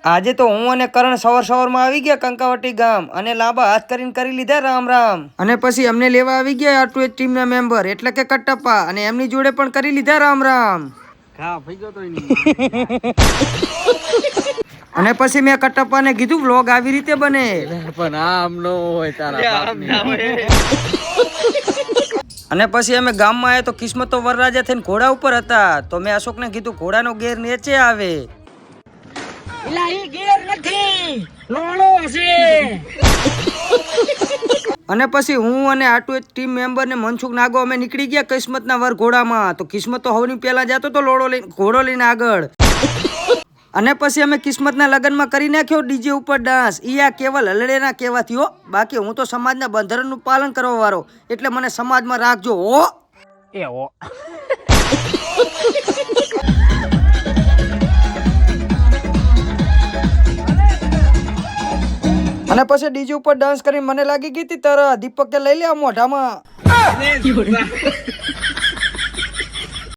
આજે તો હું અને કરણ સવારમાં આવી ગયા કંકાવટી ગામ અને લાંબા હાથ કરીને કરી લીધા રામ રામ. અને પછી અમને લેવા આવી ગયા R2H ટીમના મેમ્બર એટલે કે કટપ્પા, અને એમની જોડે પણ કરી લીધા રામ રામ. અને પછી મેં કટપ્પાને કીધું વ્લોગ આવી રીતે બને, પણ આમ નો હોય તારા. અને પછી અમે ગામમાં આવ્યા તો કિસ્મત તો વરરાજા થઈને ઘોડા ઉપર હતા, તો મેં અશોકને કીધું ઘોડાનો ગેર નીચે આવે. અને પછી હું અને R2H ટીમ મેમ્બર ને મનસુખ નાગો અમે નીકળી ગયા કિસ્મતના વર ઘોડામાં. તો કિસ્મત તો હવની પહેલા જતો તો ઘોડો લઈને આગળ. અને પછી અમે કિસ્મતના લગ્નમાં કરી નાખ્યો ડીજે ઉપર ડાન્સ. ઈ આ કેવલ હલડેના કહેવાથી હો, બાકી હું તો સમાજના બંધારણનું પાલન કરવા વાળો, એટલે મને સમાજમાં રાખજો હો. એવો અને પછી ડીજે ઉપર ડાન્સ કરી મને લાગી ગઈ હતી તરત. દીપક કે લઈ લે મોઢામાં.